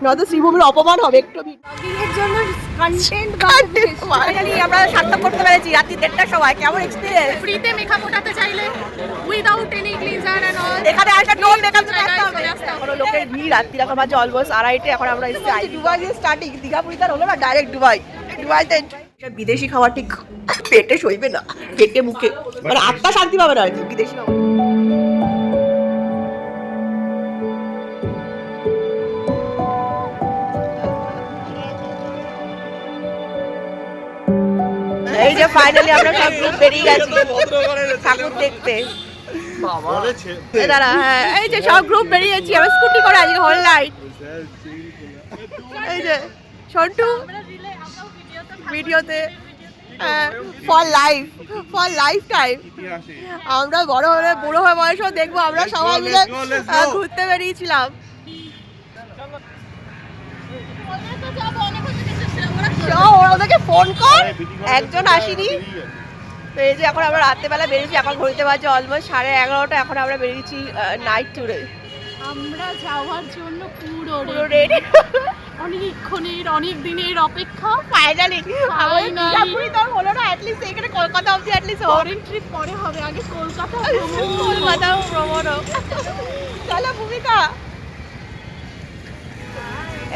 নয়তো শ্রীভূমির অপমান হবে একটু। ব্লগিংয়ের জন্য কন্টেন্ট ফাইনালি আমরা সার্থক করতে পেরেছি রাত্রি 1:30টার সময়। কেমন এক্সপেরিয়েন্স? ফ্রিতে মেকআপ ওঠাতে চাইলে without any cleanser and all এখানে একটা নো মেকআপ কোনো লোকের ভিড়। রাত্রি এখন বাজে অলমোস্ট 2:30। এখন আমরা এসেছি দুবাই দিয়ে স্টার্টিং, দীঘাপুরিতে হলো না, ডাইরেক্ট দুবাইতে বিদেশি খাবার ঠিক পেটে সইবে না, পেটে মুখে মানে আত্মা শান্তি পাবে না আর কি বিদেশি খাবার। এই যে ফাইনালি আমরা সব গ্রুপ বেরিয়ে গেছি ঠাকুর দেখতে। দাঁড়া, হ্যাঁ এই যে সব গ্রুপ বেরিয়েছি আমরা স্কুটি করে আজকে হোল নাইট। এই যে সন্টু ভিডিওতে ফর লাইফ টাইম। আমরা বড় হলে বুড়ো হয়ে বয়সও দেখবো আমরা সবাই মিলে ঘুরতে বেরিয়েছিলাম। ওদেরকে ফোন কর, একজন আসেনি। তো এই যে এখন আমরা রাত্রেবেলা বেরিয়েছি, এখন ঘুরতে বাজে অলমোস্ট 11:30। এখন আমরা বেরিয়েছি নাইট ট্যুরে। আমরা যাওয়ার জন্য পুরো রেডি, অনেকক্ষণের অনেক দিনের অপেক্ষা ফাইনালি তো হলো না। অ্যাটলিস্ট এখানে কলকাতা অবধি অ্যাটলিস্ট ফরেন ট্রিপ পরে হবে, আগে কলকাতা ভ্রমণ। চলো ভূমিকা।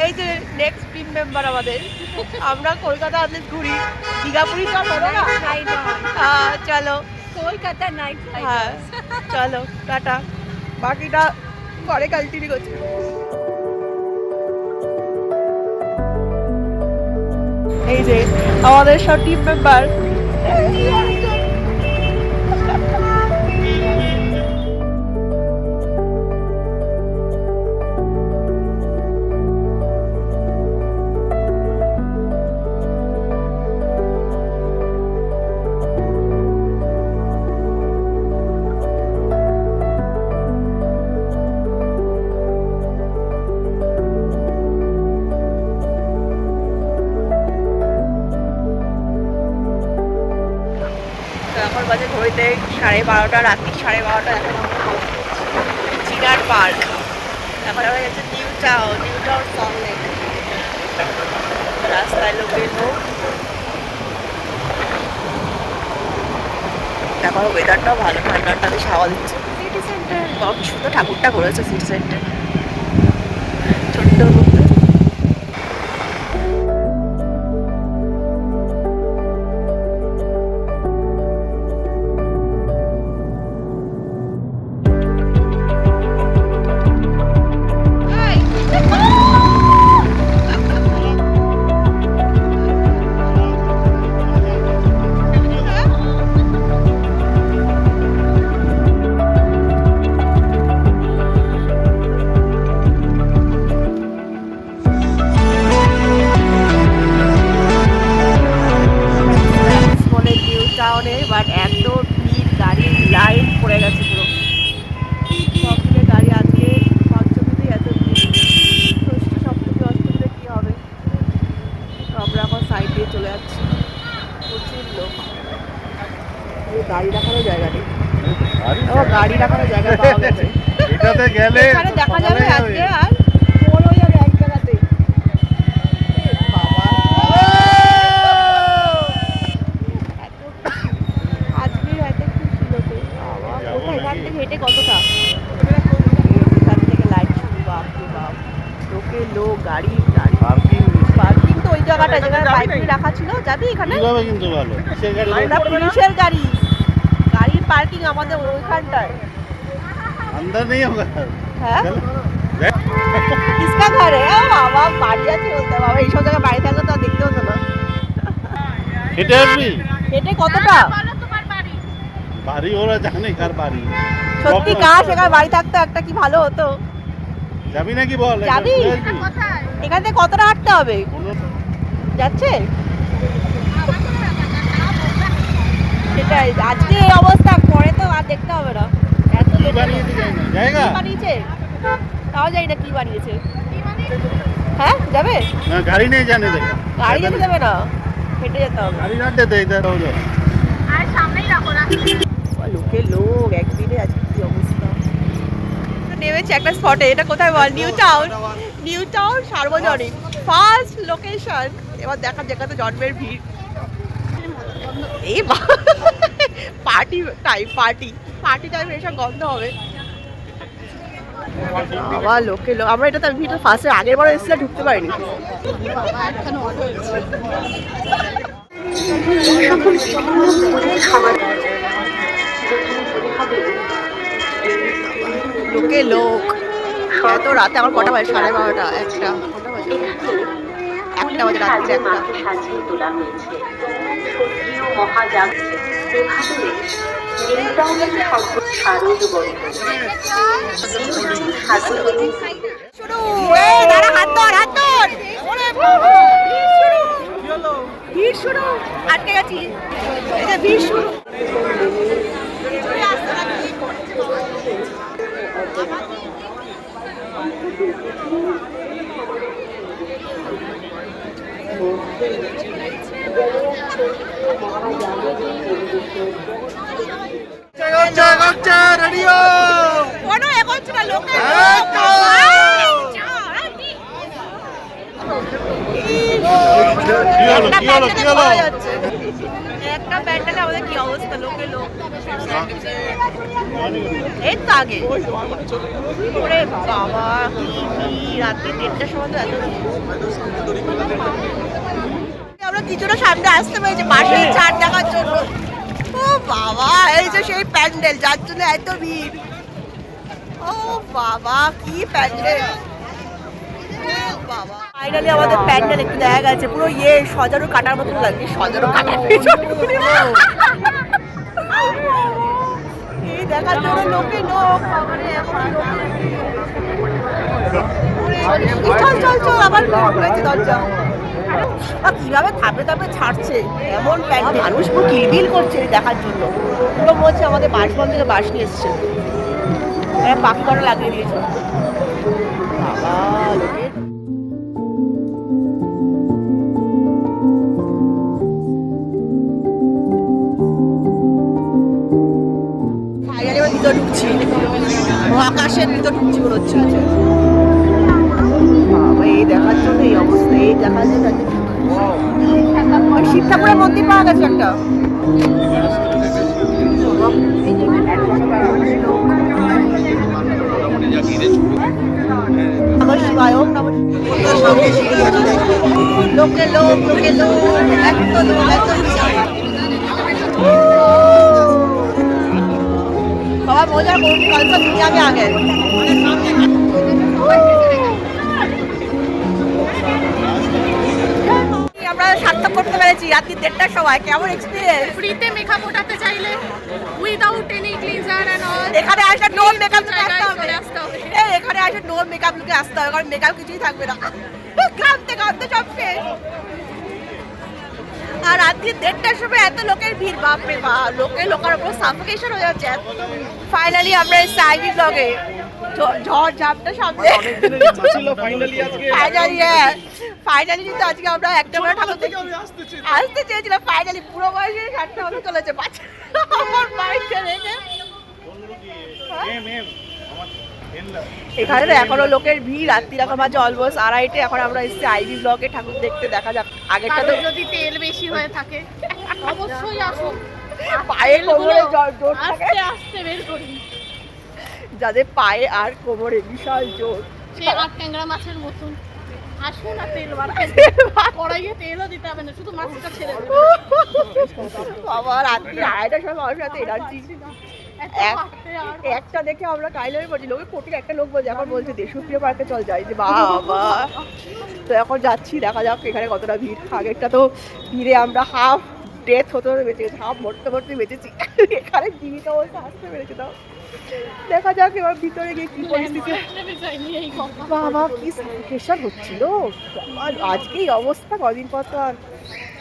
এই যে নেক্সট টিম মেম্বার আমাদের। আমরা কলকাতা অ্যাটলিস্ট ঘুরি, দীঘাপুরি তো হলো না। চলো কলকাতা নাইট হ্যাঁ চলো টাটা, বাকিটা পরে কন্টিনিউ করছি। এই যে আমাদের সব টিম মেম্বার। এখন বাজে ঘড়িতে 12:30, রাত্রি 12:30। এখন চিনার পার্ক। এখন আমরা যাচ্ছি নিউ টাউন সল্টলেক। রাস্তায় লোকের লোক। এখন ওয়েদারটাও ভালো, ঠান্ডাটা বেশ হাওয়া দিচ্ছে। সিটি সেন্টার কি সুন্দর ঠাকুরটা করেছে সিটি সেন্টার, ছোট্ট মধ্যে। বাট এত ভিড়, গাড়ির লাইন পড়ে গেছে পুরো। সব মিলে গাড়ি আজকে পঞ্চমীতেই এত ভিড়। ষষ্ঠী সপ্তমী অষ্টমীতে কী হবে? তো আমরা এখন সাইড দিয়ে চলে যাচ্ছি, প্রচুর লোক। গাড়ি রাখারও জায়গা নেই, গাড়ি রাখারও জায়গা পাওয়া গেছে। এখানে দেখা যাবে আজকে আর মোড় হয়ে যাবে এক জায়গাতে। হেঁটে কতটা এখান থেকে লাইট শুরু, বাপ রে বাপ, লোকের লোক, গাড়ি পার্কিং তো ওই জায়গাটা যেখানে বাইক রাখা ছিল। যাবি এখানে? পুলিশের গাড়ি, গাড়ির পার্কিং আমাদের ওইখানটায়। হ্যাঁ কিসকা ঘর হ্যাঁ বাবা, বাড়ি আছে বলতে বাবা। এইসব জায়গায় বাড়ি থাকলে তো দেখতে হতো না। হেঁটে আসবি? হেঁটে কতটা বাড়ি ওরা জানে কার বাড়ি। সত্যি কাজ সেখানে বাড়ি থাকতো একটা কি ভালো হতো। যাবি নাকি বল? যাবি? এখান থেকে কতটা হাঁটতে হবে? যাচ্ছে সেটাই। আজকে এই অবস্থা, পরে তো আর দেখতে হবে না। এত জায়গা বানিয়েছে, তাও জানি না কি বানিয়েছে। হ্যাঁ যাবে? না গাড়ি নেই, জানে দেখা। গাড়ি যেতে দেবে না, হেঁটে যেতে হবে। গাড়ি না যেতে ইধার हो जाओ। আর সামনেই রাখো না। লোকের লোক একদিনে আজকে কি অবস্থা। নেমেছি একটা স্পটে, এটা কোথায় বল? নিউ টাউন নিউ টাউন সার্বজনীন ফার্স্ট লোকেশন। এবার দেখা যেখানে জন্মের ভিড়। এই পার্টি টাইম পার্টি টাইম এসব গন্ধ হবে। আবার লোকে আমরা এটা তো ভিড় ফার্স্টে আগের বার এসেছিলাম ঢুকতে পারিনি। লোকে লোক এত রাতে আমার কটা বাজে 12:30 একটা কটা বাজে 1টা বাজে রাত্রে 1টা। সাজিয়ে তোলা হয়েছে স্বর্গীয় মহাজাগতিক এভাবে নিউটাউনের সর্ব শারদ বন্ধন শুরু এই দাঁড়া হাত ধর ওরে বাবা ভিড় শুরু আটকে গেছি এই যে ভিড় শুরু কোনো এগোচ্ছে না লোকে একটা ব্যান্ডেলে আমাদের কি অবস্থা লোকে লোক এই তো আগে ওরে বাবা কি রাত্রি 1টার সময় তো এত আমরা কিছুটা সামনে আসতে পেরেছি পাশে চার দেখার জন্য। ও বাবা এই যে সেই প্যান্ডেল যার জন্য এত ভিড়। ও বাবা কি প্যান্ডেল বাবা। ফাইনালি আমাদের প্যান্ডেল একটু দেখা গেছে পুরো সজারু কাটার মতন লাগছে সজারু কাটার এই দেখার জন্য লোকে লোক চল চল আবার হয়েছে দরজা কিভাবে ধাপে ধাপে ছাড়ছে এমন প্যান্ডেল মানুষ পুরো কিলবিল করছে দেখার জন্য। পুরো মনে হচ্ছে আমাদের বাসবন থেকে বাস নিয়ে এসছে পাখি করা লাগিয়ে দিয়েছে বাবা লোকের। ফাইনালি এবার ভিতরে ঢুকছি আকাশের ভিতরে ঢুকছি মনে হচ্ছে বাবা এই দেখার জন্য এই অবস্থা এই দেখার জন্য শিব ঠাকুরের মন্দির পাওয়া গেছে একটা নমঃ শিবায় ওম নমঃ লোকে লোক এত লোক বাবা মজা করুন কালকে দুনিয়া में आ गए আমরা সার্থক করতে পেরেছি রাত্রি 1টার সময়। কেমন এক্সপিরিয়েন্স? ফ্রিতে মেকআপ ওঠাতে চাইলে without any cleanser and all এখানে আসলে নো মেকআপ লুকে আসতে হবে। এখানে আসলে নো মেকআপ লুকে আসতে হবে কারণ মেকআপ কিছুই থাকবে না কাঁদতে কাঁদতে সব শেষ। আর রাত্রি 1টার সময় এত লোকের ভিড় বাপরে বাপ লোকের উপর সাফোকেশন হয়ে যাচ্ছে। ফাইনালি আমরা এসেছি আইভি ব্লগে ঝড় ঝাপটা সামনে ফাইনালি কিন্তু আজকে আমরা একটা বেলা ঠাকুর আসতে চেয়েছিলাম ফাইনালি পুরো বয়সে 7টা মতো চলেছে আমার বাইকটা রেখে। এখানে তো এখনো লোকের ভিড় রাত্রি এখন বাজে অলমোস্ট 2:30 এখন আমরা এসেছি আইভি ব্লগে ঠাকুর দেখতে। দেখা যাক আগেরটা তো যদি তেল বেশি হয়ে থাকে অবশ্যই আসুন পায়ে কোমরে জোর থাকে আস্তে বের করি যাদের পায়ে আর কোমরে বিশাল জোর সে আর ট্যাংরা মাছের মতন আসুন আর তেল বাড়ায় কড়াইয়ে তেলও দিতে হবে না শুধু মাছটা ছেড়ে দেবে বাবা রাত্রি 2:30টার সময় মানুষের হাতে এনার্জি একটা দেখে আমরা কাইলারে পড়ছি লোকের কোটির একটা লোক বলছে এখন বলছে দেশপ্রিয় পার্কে চল যাই যে বাবা তো এখন যাচ্ছি দেখা যাক এখানে কতটা ভিড়। আগেরটা তো ভিড়ে আমরা হাফ ডেথ হতে বেঁচে গেছি হাফ মরতে বেঁচেছি এখানে জীবিত অবস্থা আসতে পেরেছে তাও দেখা যাক এবার ভিতরে গিয়ে কি পরিস্থিতি। বাবা কি সাফোকেশন হচ্ছিল আজকেই অবস্থা কদিন পর তো আর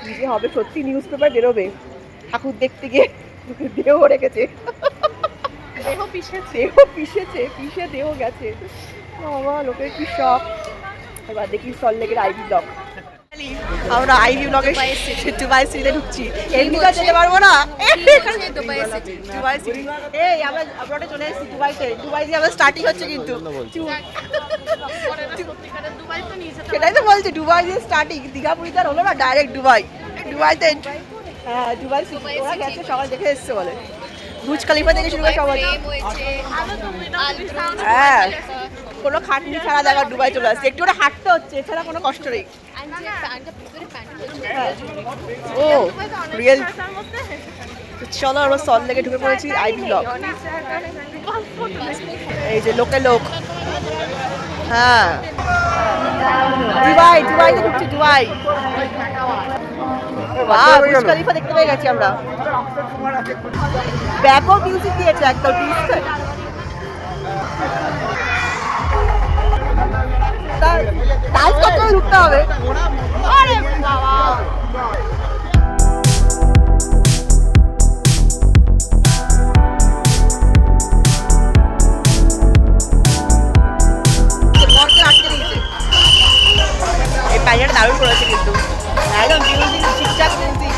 কি যে হবে সত্যি নিউজ পেপার বেরোবে ঠাকুর দেখতে গিয়ে দেহ রেখেছে দেহ পিষে দেহ গেছে বাবা লোকের কি শখ। এবার দেখি সল্টলেকের আইভি ব্লগ ফাইনালি আমরা আইভি ব্লগে দুবাই সিটিতে ঢুকছি। এমনিতে যেতে পারবো না, দুবাই সিটি। এই আমরা আব্রডে চলে এসেছি দুবাইতে। দুবাই দিয়ে আমরা স্টার্টিং হচ্ছে কিন্তু। সেটাই তো বলছি, দুবাই দিয়ে স্টার্টিং। দীঘা পুরীতে আর হলো না, ডাইরেক্ট দুবাই। দুবাইতে হ্যাঁ, দুবাই সিটি ওরা গেছে, সকাল দেখে এসছে বলে। বুর্জ খলিফা থেকে শুরু করে সবাই। হ্যাঁ, কোনো খাটনি ছাড়া দেখা দুবাই চলে আসছে। একটু ওটা হাঁটতে হচ্ছে, এছাড়া কোনো কষ্ট নেই। ও রিয়েল। চলো আমরা সল লেগে ঢুকে পড়েছি আইভি ব্লগ। এই যে লোকে লোক। হ্যাঁ, দুবাইতে ঢুকছি। দুবাই বাহ, বুর্জ খলিফা দেখতে পেয়ে গেছি আমরা। ব্যাপক মিউজিক দিয়েছে একদম। ডান্স করতে হবে, ঢুকতে হবে। আরে বাবা, এই পায়রাটা দারুণ করেছে কিন্তু, একদম মিউজিক ঠিকঠাক মিউজিক।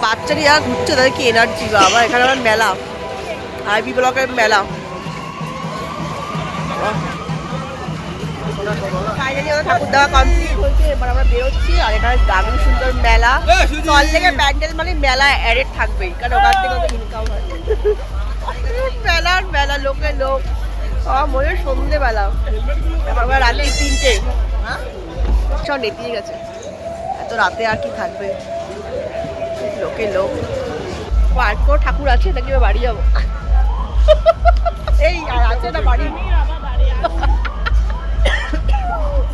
বাচ্চারা ঘুরছে, তাদের কি এনার্জি বাবা। এখানে আমার মেলা, আইভি ব্লকের মেলা। ফাইনালি আমাদের ঠাকুর দেওয়া কমপ্লিট হয়েছে, এবার আমরা বেরোচ্ছি। আর এখানে দারুণ সুন্দর মেলা। চল লেগে প্যান্ডেল মানে মেলা অ্যাডেড থাকবেই, কারণ ওখান থেকে ওদের ইনকাম হয়। মেলার মেলা, লোকে লোক। আমার মনে সন্ধ্যেবেলা, এবার রাত্রি 3টে সব নেতিয়ে গেছে। এত রাতে আর কি থাকবে, লোকে লোক। পার্কও ঠাকুর আছে, নাকি বাড়ি যাবো। এই আর আছে না বাড়ি।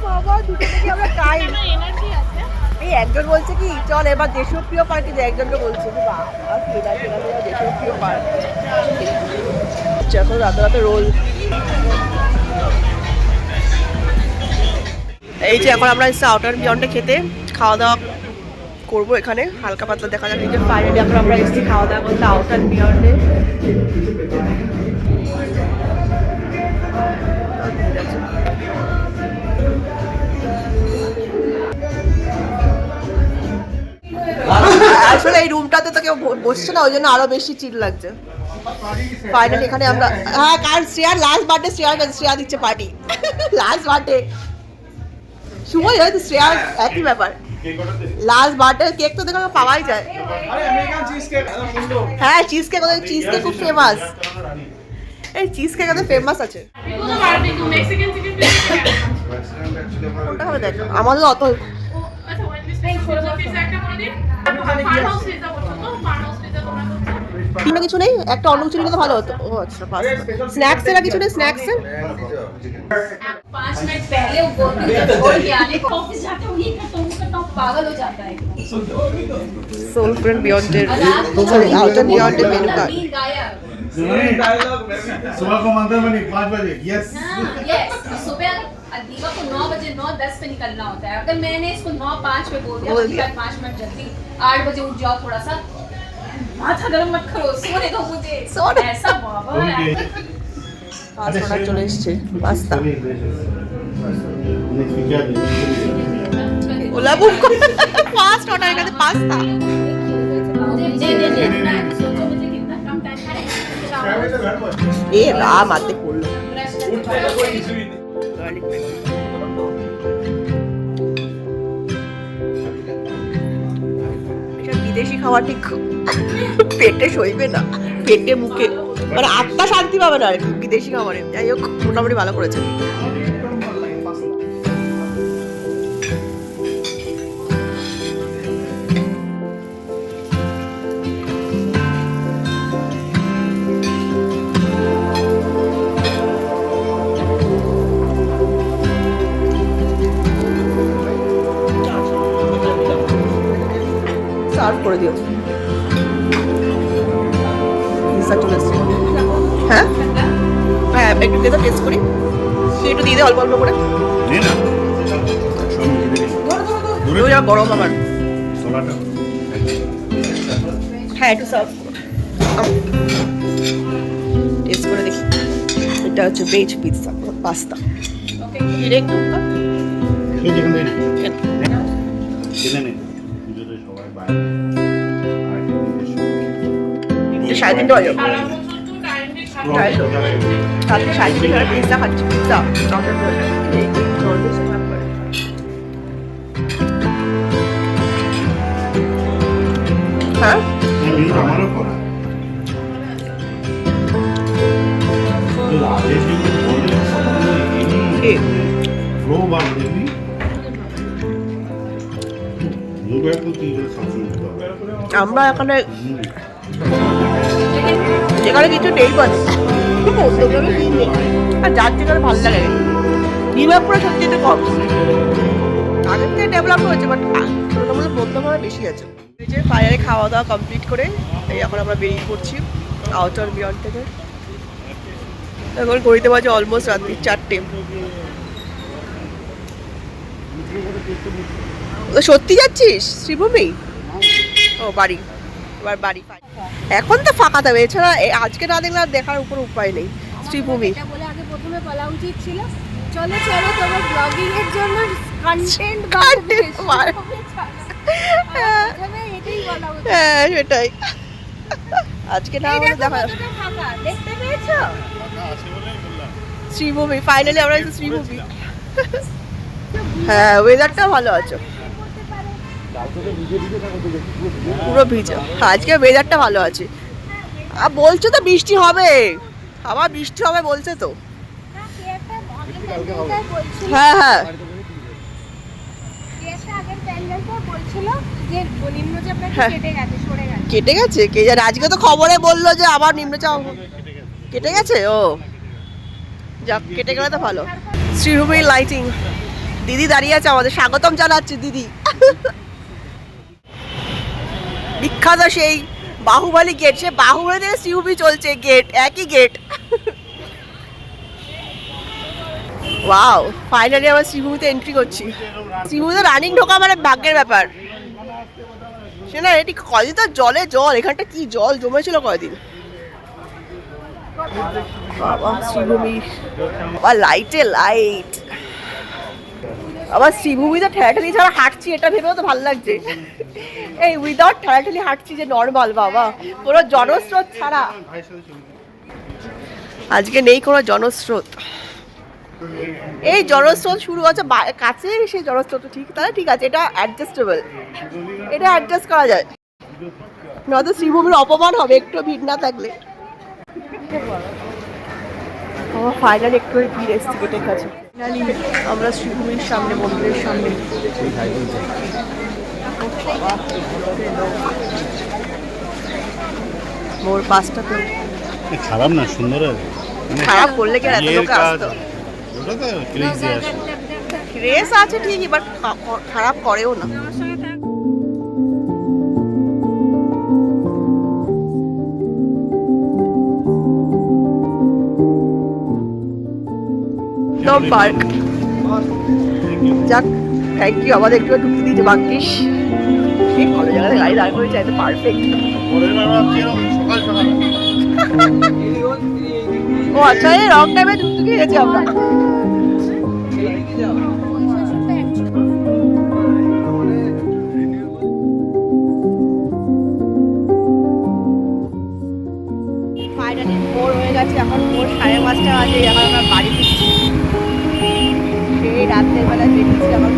বাবা দুটো থেকে আমরা খাই। এই একজন বলছে কি চল এবার দেশপ্রিয় পার্কে যাই, একজনকে বলছে কি বাহ দেশপ্রিয় পার্ক। এখন রাতে রাতে রোল। এই যে এখন আমরা এসেছি আউটার বিয়ন্ডে খেতে, খাওয়া দাওয়া করবো এখানে হালকা পাতলা। দেখা যাক এই যে ফাইনালি এখন আমরা এসেছি খাওয়া দাওয়া করতে আউটার বিয়ন্ডে। আসলে এই রুমটাতে তো কেউ বসছে না, ওই জন্য আরো বেশি চিল লাগছে। ফাইনালি এখানে আমরা, হ্যাঁ কার শ্রেয়ার লাস্ট বার্থডে, শ্রেয়া দিচ্ছে পার্টি। লাস্ট বার্থডে সময় হয়তো শ্রেয়ার একই ব্যাপার। লাস্ট বার্থডে কেক তো দেখো পাওয়াই যায়। হ্যাঁ চিজ কেক, ওদের চিজ কেক খুব ফেমাস। এই চিজ কেক ওদের ফেমাস আছে। কোনটা হবে দেখো, আমাদের অত কিছু নেই। একটা অন্য কিছু নিলে তো ভালো হতো। ও আচ্ছা, স্ন্যাক্স এর কিছু নেই। স্ন্যাক্স এর 5 मिनट पहले वो बोलती है छोड़ के आने को ऑफिस जाते हो ये करता हूँ करता हूँ पागल हो जाता है soul friend beyond sorry outer beyond menu card. सुबह को मंदिर में 5 बजे। यस यस सुबह दीवा को 9 बजे 9:10 पे निकलना होता है। अगर मैंने इसको 9:05 पे बोल दिया 5 मिनट जल्दी 8 बजे उठ जाओ, थोड़ा सा माथा गरम मत करो, सोने दो मुझे। सोने ऐसा बाबा পাস্তা চলে এসেছে। পাস্তা ওলা বুক ফাস্ট অর্ডার করতে পাস্তা। मुझे दे दे सोचो मुझे कितना कम टाइम है। এ রাম আতে পড়লো। বিদেশি খাওয়া ঠিক পেটে সইবে না, পেটে মুখে মানে আত্মা শান্তি পাবে না আর কি বিদেশি খাবারে। যাই হোক মোটামুটি ভালো করেছে। সার্ভ করে দিও। পিৎজা চলে এসছে। হ্যাঁ হ্যাঁ, একটু দিয়ে টেস্ট করি। তুই একটু দিয়ে দে অল্প অল্প করে। নে না ওই যা গরম আবার। ছোলাটা হ্যাঁ একটু সার্ভ টেস্ট করে দেখি। এটা হচ্ছে ভেজ পিৎজা পাস্তা। ডিরেক্ট তুই যেখান থেকে কিনে নে দুজনে সবাই বাইরে আর 3:30 বাজে। তাহলে 3:30 টাকা পিৎজা খাচ্ছি। পিৎজা হ্যাঁ আমারও করা ফ্লো বার দেখবি আমরা এখানে যেখানে কিছু নেই বলে আর যার যেখানে ভালো লাগে। নিউইয়র্কপুরে সত্যি একটু কম, আগের থেকে ডেভেলপ হয়েছে, বাট তুলনামূলক বর্ধমানে বেশি আছে। এই যে ফাইনালি খাওয়া দাওয়া কমপ্লিট করে এই এখন আমরা বেরিয়ে পড়ছি আউটার বিয়ন্ড থেকে। এখন ঘড়িতে বাজে অলমোস্ট রাত্রি 4টে। সত্যি যাচ্ছিস শ্রীভূমি? ও বাড়ি, এবার বাড়ি। এখন তো ফাঁকা থাকবে, এছাড়া আজকে না দেখলে আর দেখার উপর উপায় নেই। শ্রীভূমি এটা বলে আগে প্রথমে বলা উচিত ছিল চলো চলো তোমার ব্লগিং এর জন্য কন্টেন্ট এটাই বলা উচিত। হ্যাঁ সেটাই, আজকে না আমাদের দেখা। ফাঁকা দেখতে পেয়েছো? শ্রীভূমি ফাইনালি আমরা শ্রীভূমি। হ্যাঁ ওয়েদারটা ভালো আছে, পুরো ভিজা। আজকে ওয়েদারটা ভালো আছে। আর বলছো তো বৃষ্টি হবে, আবার বৃষ্টি হবে বলছে তো। হ্যাঁ হ্যাঁ হ্যাঁ। কেটে গেছে কে জানে, আজকে তো খবরে বললো যে আবার নিম্নচাপ কেটে গেছে। ও যাক, কেটে গেলে তো ভালো। শ্রীভূমির লাইটিং, দিদি দাঁড়িয়ে আছে আমাদের স্বাগতম জানাচ্ছে দিদি। বিখ্যাত সেই বাহুবলী গেট, সে বাহুবলী থেকে শ্রীভূমি চলছে গেট, একই গেট। ওয়াও, ফাইনালি আমরা শ্রীভূমিতে এন্ট্রি করছি। শ্রীভূমিতে রানিং ঢোকা মানে ভাগ্যের ব্যাপার। সে না এটি কয়দিন তো জলে জল, এখানটা কি জল জমেছিল কয়দিন। বাবা শ্রীভূমি, আবার লাইটে লাইট। আবার শ্রীভূমিতে ঠেলাঠেলি ছাড়া হাঁটছি, এটা ভেবেও তো ভালো লাগছে। এই উইদাউট ঠেলাঠেলি হাঁটছি যে নর্মাল, বাবা কোনো জনস্রোত ছাড়া। আজকে নেই কোনো জনস্রোত। এই জনস্রোত শুরু হচ্ছে কাছে, সেই জনস্রোত ঠিক, তাহলে ঠিক আছে, এটা অ্যাডজাস্টেবল, এটা অ্যাডজাস্ট করা যায়। নয়তো শ্রীভূমির অপমান হবে একটু ভিড় না থাকলে। আমার ফাইনালি একটু ভিড় এসছে গেটের কাছে। ফাইনালি আমরা শ্রীভূমির সামনে, মন্দিরের সামনে। মোর পাঁচটা তো খারাপ না, সুন্দর আছে। খারাপ করলে কি এত লোক আসতো? ওটা তো ক্রেজি আছে, রেস আছে ঠিকই, বাট খারাপ করেও না। পার্ক যাক, থ্যাংক ইউ, আমাদের একটু ঢুকতে দিয়েছে। ভাগ্যিস এই ভালো জায়গায় গাড়ি দাঁড় করে চাইতে পারফেক্ট। সকাল সকাল ও আচ্ছা, এই রং টাইমে ঢুকতে গেছি আমরা। ফাইনালি ভোর হয়ে গেছে, এখন ভোর 5:30 বাজে। এখন আমরা বাড়ি ফিরছি। সেই রাত্রের বেলা বেরিয়েছি, এখন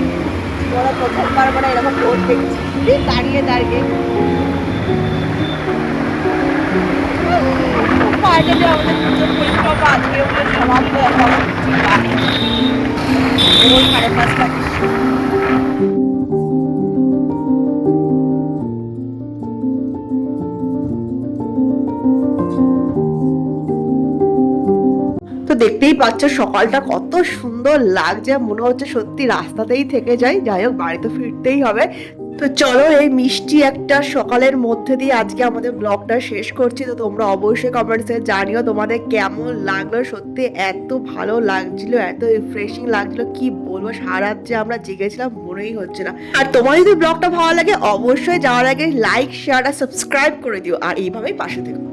ওরা প্রথমবার মানে এরকম ভোর দেখছি দাঁড়িয়ে দাঁড়িয়ে। ফাইনালি আমাদের পুজোর পরিক্রমা আজকে সমাপ্ত। এখন বাড়ি ভোর 5:30। তো দেখতেই পাচ্ছ সকালটা কত সুন্দর লাগছে, মনে হচ্ছে সত্যি রাস্তাতেই থেকে যাই। যাই হোক, বাড়ি তো ফিরতেই হবে। তো চলো এই মিষ্টি একটা সকালের মধ্যে দিয়ে আজকে আমাদের ব্লগটা শেষ করছি। তো তোমরা অবশ্যই কমেন্টসে জানিও তোমাদের কেমন লাগলো। সত্যি এত ভালো লাগছিল, এত রিফ্রেশিং লাগছিল, কি বলবো, সারা রাত যে আমরা জেগেছিলাম মনেই হচ্ছে না। আর তোমার যদি ব্লগটা ভালো লাগে অবশ্যই যাওয়ার আগে লাইক, শেয়ার আর সাবস্ক্রাইব করে দিও, আর এইভাবেই পাশে থেকো।